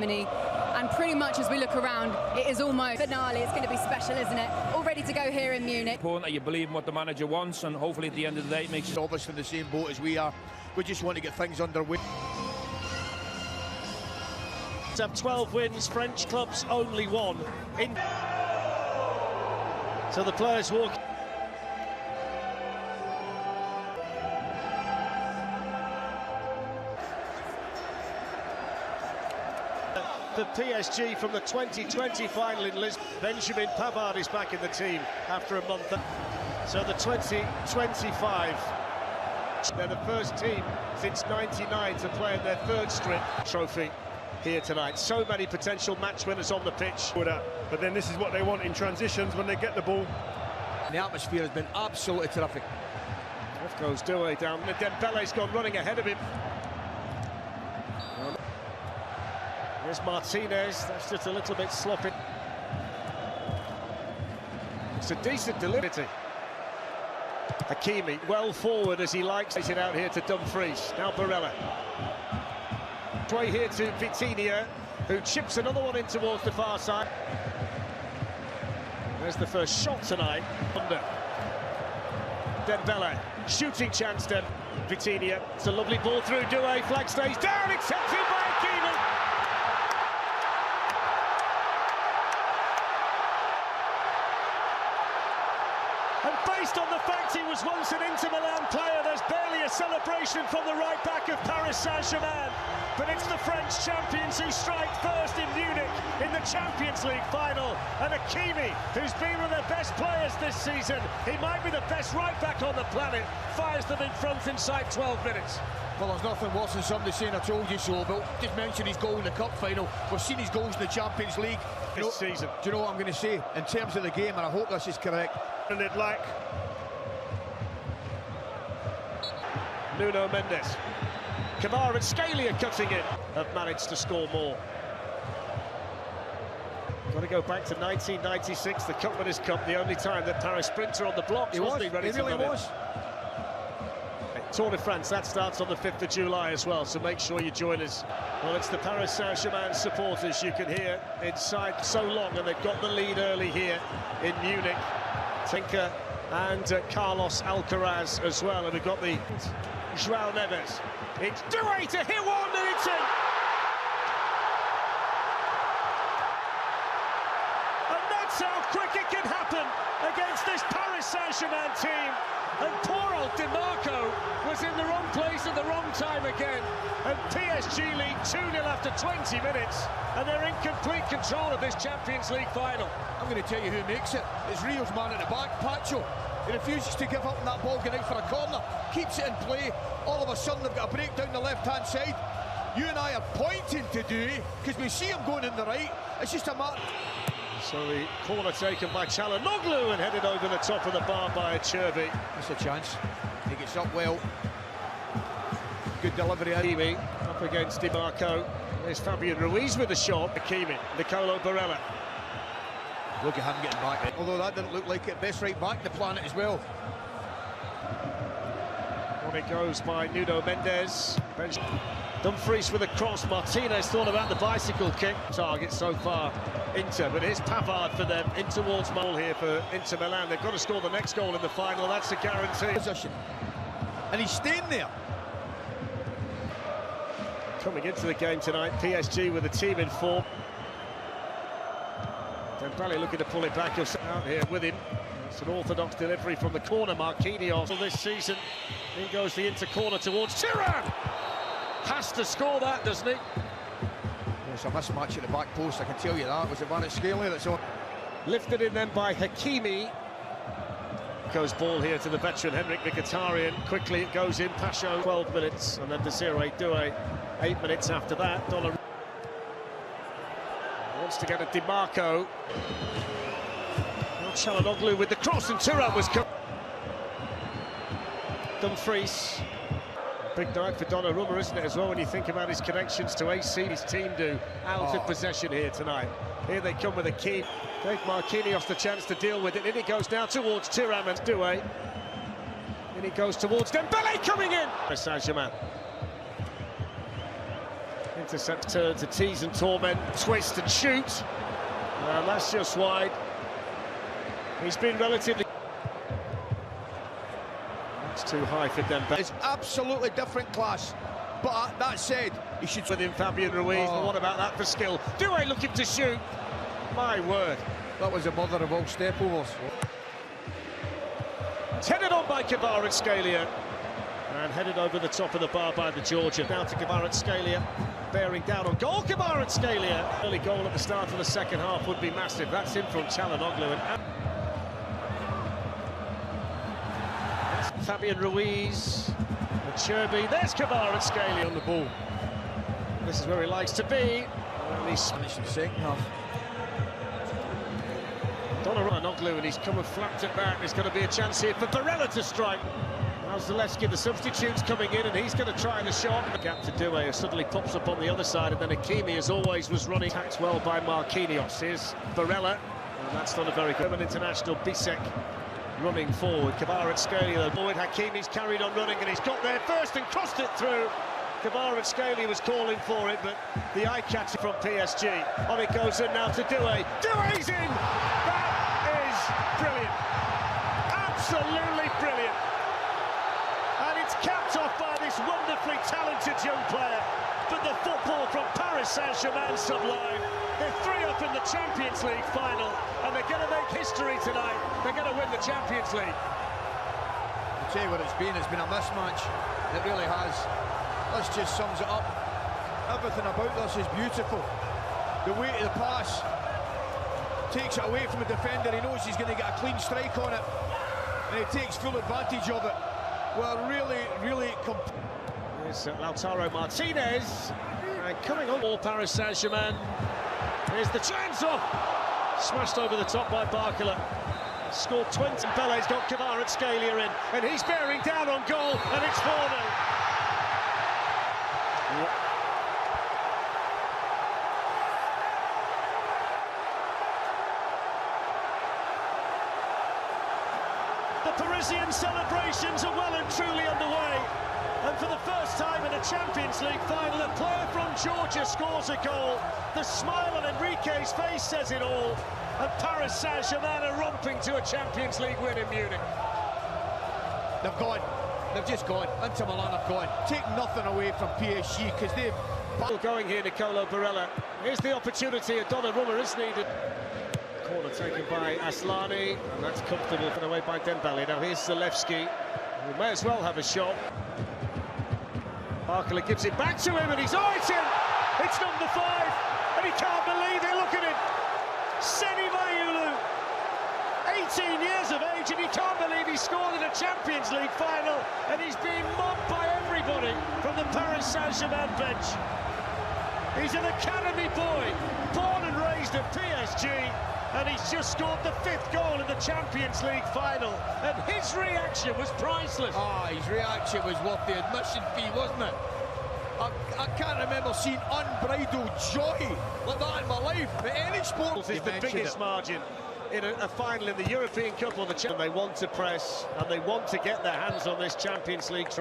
And pretty much as we look around, it is almost finale. It's going to be special, isn't it? All ready to go here in Munich. Important that you believe in what the manager wants, and hopefully at the end of the day it makes it. Obviously in the same boat as we are. We just want to get things underway. To have 12 wins, French clubs only one. So the players walk. The PSG from the 2020 final in Lisbon. Benjamin Pavard is back in the team after a month. So the 2025. They're the first team since '99 to play in their third strip trophy here tonight. So many potential match winners on the pitch. But then this is what they want in transitions when they get the ball. The atmosphere has been absolutely terrific. Off goes Doué down. Dembélé's gone running ahead of him. There's Martínez, that's just a little bit sloppy. It's a decent delivery. Hakimi, well forward as he likes it out here to Dumfries. Now Barella. Way here to Vitinha, who chips another one in towards the far side. There's the first shot tonight. Under Dembélé, shooting chance then. Vitinha, it's a lovely ball through Doué, flag stays down, accepted by Hakimi. And based on the fact he was once an Inter Milan player, there's barely a celebration from the right back of Paris Saint-Germain. But it's the French champions who strike first in Munich in the Champions League final. And Hakimi, who's been one of their best players this season, he might be the best right back on the planet, fires them in front inside 12 minutes. Well, there's nothing worse than somebody saying I told you so, but just mention his goal in the cup final. We've seen his goals in the Champions League This season. Do you know what I'm going to say in terms of the game, and I hope this is correct? And they'd like Nuno Mendes. Kvaratskhelia cutting in. Have managed to score more. Got to go back to 1996, the Cup Winners' Cup, the only time that Paris Sprinter on the blocks wasn't he ready he to really was. Tour de France, that starts on the 5th of July as well, so make sure you join us. Well, it's the Paris Saint-Germain supporters you can hear inside so long, and they've got the lead early here in Munich. Tinker and Carlos Alcaraz as well, and we've got the João Neves. It's Doué to hit one, and it's in! And that's how quick it can happen against this Paris Saint-Germain team. And poor old Di Marco was in the wrong place at the wrong time again. And PSG lead 2-0 after 20 minutes. And they're in complete control of this Champions League final. I'm going to tell you who makes it. It's Rio's man at the back, Pacho. He refuses to give up on that ball, going out for a corner. Keeps it in play. All of a sudden they've got a break down the left-hand side. You and I are pointing to Doué, because we see him going in the right. It's just a matter... So the corner taken by Çalhanoğlu and headed over the top of the bar by Achraf. That's a chance. He gets up well. Good delivery. Hakimi up against Di Marco. There's Fabian Ruiz with the shot. Hakimi, Nicolo Barella. Look at him getting back. Although that didn't look like it. Best right back in the planet as well. On it goes by Nuno Mendes. Dumfries with a cross. Martínez thought about the bicycle kick. Target so far, Inter, but here's Pavard for them in towards Mole here for Inter Milan. They've got to score the next goal in the final. That's a guarantee. Position. And he's staying there. Coming into the game tonight, PSG with a team in form. Dembélé looking to pull it back. He'll sit out here with him. It's an orthodox delivery from the corner. Marquinhos this season. In goes the Inter corner towards Thuram. Has to score that, doesn't he? It's a mismatch at the back post, I can tell you that. It was a Kvaratskhelia that's on. Lifted in then by Hakimi. Goes ball here to the veteran Henrik Mkhitaryan. Quickly it goes in. Pacho 12 minutes, and then Désiré Doué 8 minutes after that. Dollar wants to get a Di Marco. Çalhanoğlu with the cross, and Thuram was Dumfries. Big night for Donnarumma, isn't it, as well, when you think about his connections to AC, his team do, out of possession here tonight. Here they come with a key. Take Marquinhos the chance to deal with it. In he goes now towards Thuram and Doué. In he goes towards Dembélé coming in. Saint-Germain. Intercept turn to tease and torment, twist and shoot. And that's just wide. He's been relatively... That's too high for Dembélé. It's absolutely different class. But that said, he should... Within Fabian Ruiz, but what about that for skill? Doué looking to shoot. My word. That was a mother of all step-overs. It's headed on by Kvaratskhelia. And headed over the top of the bar by the Georgian. Now to Kvaratskhelia, bearing down on goal. Kvaratskhelia. Early goal at the start of the second half would be massive. That's in from Çalhanoğlu. And Fabian Ruiz. And Cherby. There's Kvaratskhelia on the ball. This is where he likes to be. And he's Finished in the second half. Çalhanoğlu, and he's come and flapped it back. There's going to be a chance here for Barella to strike. Now Zalewski, the substitute's coming in, and he's going to try the shot. The gap to Doué, who suddenly pops up on the other side, and then Hakimi, as always, was running. Attacked well by Marquinhos. Here's Barella, and that's not a very good international. Bisek running forward. Kvaratskhelia, avoid Hakimi's carried on running, and he's got there first and crossed it through. Kvaratskhelia was calling for it, but the eye catcher from PSG. On it goes in now to Doué. Doué's in! That is brilliant. Absolutely brilliant. And it's capped off by this wonderfully talented young player. But the football from Paris Saint-Germain sublime. They're 3 up in the Champions League final, and they're going to make history tonight. They're going to win the Champions League. I'll tell you what it's been a mismatch. It really has. This just sums it up. Everything about this is beautiful. The weight of the pass takes it away from the defender. He knows he's going to get a clean strike on it, and he takes full advantage of it. Well, really... Here's Lautaro Martínez, and coming on all Paris Saint-Germain. Here's the chance off. Smashed over the top by Barcola. Scored 20. Dembélé's got Kvaratskhelia in, and he's bearing down on goal, and it's 4-0. The Parisian celebrations are well and truly underway, and for the first time in a Champions League final, a player from Georgia scores a goal. The smile on Enrique's face says it all, and Paris Saint-Germain are romping to a Champions League win in Munich. They've gone. They've just gone. Inter Milan have gone. Take nothing away from PSG, because they've... Going here, Nicolo Barella. Here's the opportunity. A Donnarumma is needed. Corner taken by Aslani, and that's comfortable put away by Dembélé. Now here's Zalewski, who may as well have a shot. Barcola gives it back to him, and it's in! It's number 5, and he can't believe it. Look at it. Seni Mayulu, 18 years of age, and he can't believe he scored in a Champions League final, and he's being mobbed by everybody from the Paris Saint-Germain bench. He's an academy boy, born and raised at PSG, and he's just scored the 5th goal in the Champions League final, and his reaction was priceless. His reaction was worth the admission fee, wasn't it? I can't remember seeing unbridled joy like that in my life at any sport. It's the biggest margin in a final in the European Cup or the Champions League. They want to press, and they want to get their hands on this Champions League trophy.